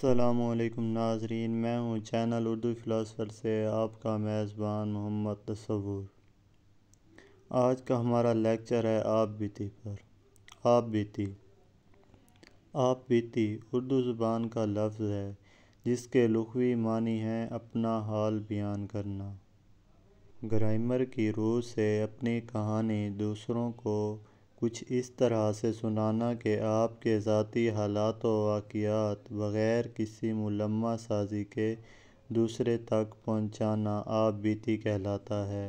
السلام علیکم ناظرین، میں ہوں چینل اردو فلاسفر سے آپ کا میزبان محمد تصور۔ آج کا ہمارا لیکچر ہے آپ بیتی پر۔ آپ بیتی اردو زبان کا لفظ ہے جس کے لغوی معنی ہیں اپنا حال بیان کرنا۔ گرامر کی روح سے اپنی کہانی دوسروں کو کچھ اس طرح سے سنانا کہ آپ کے ذاتی حالات و واقعات بغیر کسی ملمح سازی کے دوسرے تک پہنچانا آپ بیتی کہلاتا ہے۔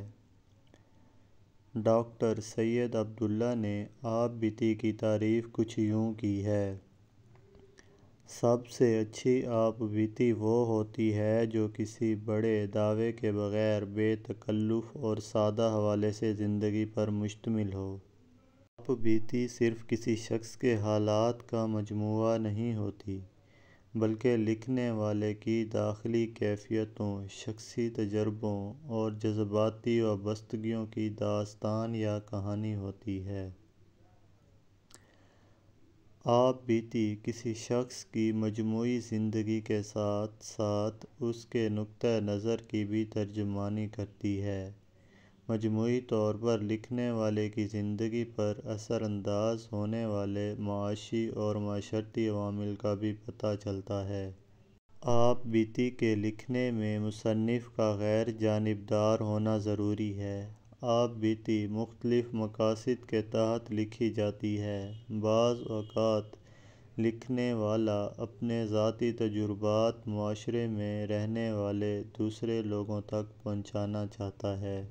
ڈاکٹر سید عبداللہ نے آپ بیتی کی تعریف کچھ یوں کی ہے: سب سے اچھی آپ بیتی وہ ہوتی ہے جو کسی بڑے دعوے کے بغیر بے تکلف اور سادہ حوالے سے زندگی پر مشتمل ہو۔ آپ بیتی صرف کسی شخص کے حالات کا مجموعہ نہیں ہوتی، بلکہ لکھنے والے کی داخلی کیفیتوں، شخصی تجربوں اور جذباتی وابستگیوں کی داستان یا کہانی ہوتی ہے۔ آپ بیتی کسی شخص کی مجموعی زندگی کے ساتھ ساتھ اس کے نقطہ نظر کی بھی ترجمانی کرتی ہے۔ مجموعی طور پر لکھنے والے کی زندگی پر اثر انداز ہونے والے معاشی اور معاشرتی عوامل کا بھی پتہ چلتا ہے۔ آپ بیتی کے لکھنے میں مصنف کا غیر جانبدار ہونا ضروری ہے۔ آپ بیتی مختلف مقاصد کے تحت لکھی جاتی ہے۔ بعض اوقات لکھنے والا اپنے ذاتی تجربات معاشرے میں رہنے والے دوسرے لوگوں تک پہنچانا چاہتا ہے۔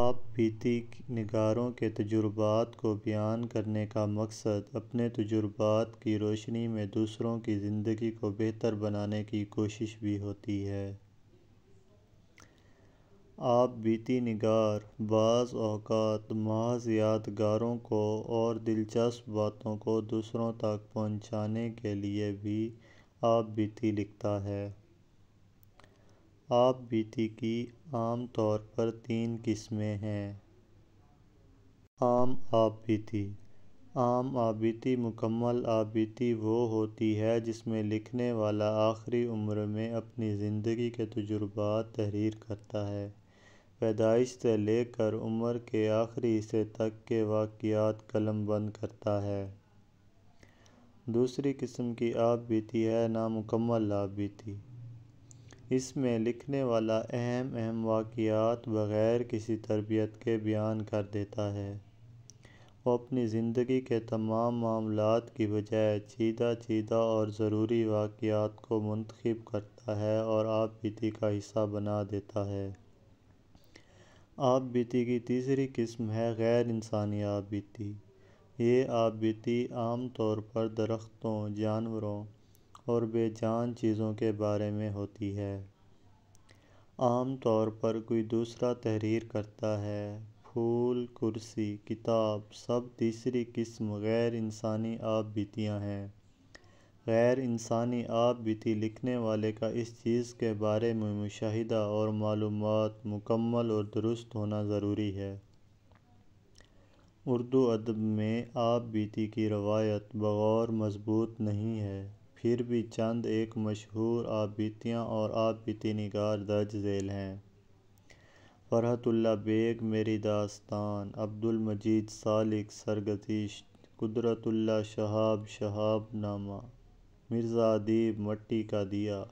آپ بیتی نگاروں کے تجربات کو بیان کرنے کا مقصد اپنے تجربات کی روشنی میں دوسروں کی زندگی کو بہتر بنانے کی کوشش بھی ہوتی ہے۔ آپ بیتی نگار بعض اوقات محض یادگاروں کو اور دلچسپ باتوں کو دوسروں تک پہنچانے کے لیے بھی آپ بیتی لکھتا ہے۔ آپ بیتی کی عام طور پر 3 قسمیں ہیں۔ عام آپ بیتی: عام آپ بیتی مکمل آپ بیتی وہ ہوتی ہے جس میں لکھنے والا آخری عمر میں اپنی زندگی کے تجربات تحریر کرتا ہے، پیدائش سے لے کر عمر کے آخری حصے تک کے واقعات قلم بند کرتا ہے۔ دوسری قسم کی آپ بیتی ہے نامکمل آپ بیتی۔ اس میں لکھنے والا اہم واقعات بغیر کسی ترتیب کے بیان کر دیتا ہے۔ وہ اپنی زندگی کے تمام معاملات کی بجائے چیدہ اور ضروری واقعات کو منتخب کرتا ہے اور آپ بیتی کا حصہ بنا دیتا ہے۔ آپ بیتی کی تیسری قسم ہے غیر انسانی آپ بیتی۔ یہ آپ بیتی عام طور پر درختوں، جانوروں اور بے جان چیزوں کے بارے میں ہوتی ہے۔ عام طور پر کوئی دوسرا تحریر کرتا ہے۔ پھول، کرسی، کتاب سب تیسری قسم غیر انسانی آپ بیتیاں ہیں۔ غیر انسانی آپ بیتی لکھنے والے کا اس چیز کے بارے میں مشاہدہ اور معلومات مکمل اور درست ہونا ضروری ہے۔ اردو ادب میں آپ بیتی کی روایت بغور مضبوط نہیں ہے، پھر بھی چند ایک مشہور آپ بیتیاں اور آپ بیتی نگار درج ذیل ہیں: فرحت اللہ بیگ میری داستان، عبدالمجید سالک سرگزشت، قدرت اللہ شہاب شہاب نامہ، مرزا ادیب مٹی کا دیا،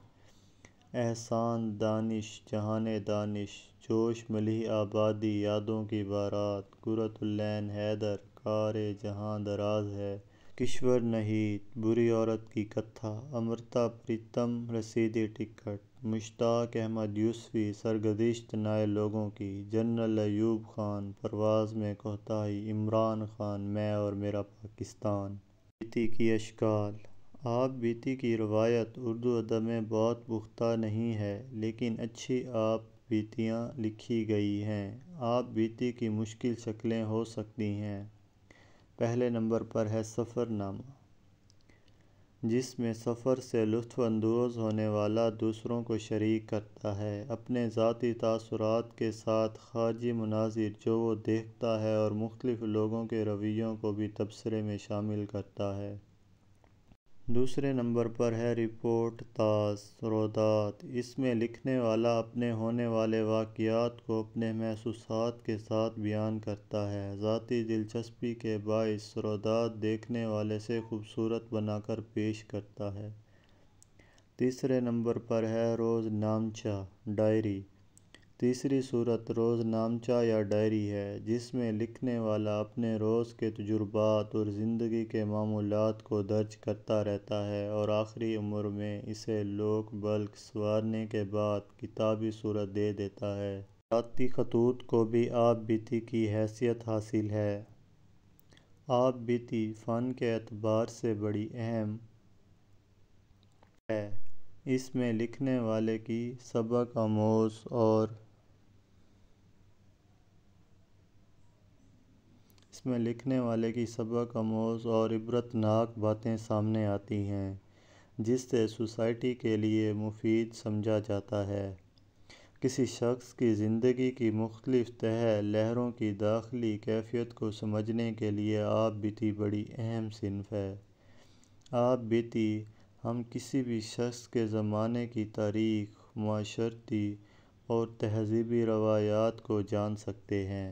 احسان دانش جہان دانش، جوش ملیح آبادی یادوں کی بارات، قرۃ العین حیدر کار جہاں دراز ہے، کشور نہیت بری عورت کی کتھا، امرتا پریتم رسیدی ٹکٹ، مشتاق احمد یوسفی سرگزشت نائے لوگوں کی، جنرل ایوب خان پرواز میں کوتاہی، عمران خان میں اور میرا پاکستان۔ بیتی کی اشکال: آپ بیتی کی روایت اردو ادب میں بہت پختہ نہیں ہے، لیکن اچھی آپ بیتیاں لکھی گئی ہیں۔ آپ بیتی کی مشکل شکلیں ہو سکتی ہیں۔ پہلے نمبر پر ہے سفر نامہ، جس میں سفر سے لطف اندوز ہونے والا دوسروں کو شریک کرتا ہے، اپنے ذاتی تاثرات کے ساتھ خارجی مناظر جو وہ دیکھتا ہے اور مختلف لوگوں کے رویوں کو بھی تبصرے میں شامل کرتا ہے۔ دوسرے نمبر پر ہے رپورٹ تاثرات۔ اس میں لکھنے والا اپنے ہونے والے واقعات کو اپنے محسوسات کے ساتھ بیان کرتا ہے۔ ذاتی دلچسپی کے باعث سرودات دیکھنے والے سے خوبصورت بنا کر پیش کرتا ہے۔ تیسرے نمبر پر ہے روزنامچہ ڈائری۔ تیسری صورت روزنامچہ یا ڈائری ہے، جس میں لکھنے والا اپنے روز کے تجربات اور زندگی کے معمولات کو درج کرتا رہتا ہے اور آخری عمر میں اسے لوک بلک سنوارنے کے بعد کتابی صورت دے دیتا ہے۔ ذاتی خطوط کو بھی آپ بیتی کی حیثیت حاصل ہے۔ آپ بیتی فن کے اعتبار سے بڑی اہم ہے۔ اس میں لکھنے والے کی سبق آموز اور عبرتناک باتیں سامنے آتی ہیں، جس سے سوسائٹی کے لیے مفید سمجھا جاتا ہے۔ کسی شخص کی زندگی کی مختلف تہہ لہروں کی داخلی کیفیت کو سمجھنے کے لیے آپ بیتی بڑی اہم صنف ہے۔ آپ بیتی ہم کسی بھی شخص کے زمانے کی تاریخ، معاشرتی اور تہذیبی روایات کو جان سکتے ہیں۔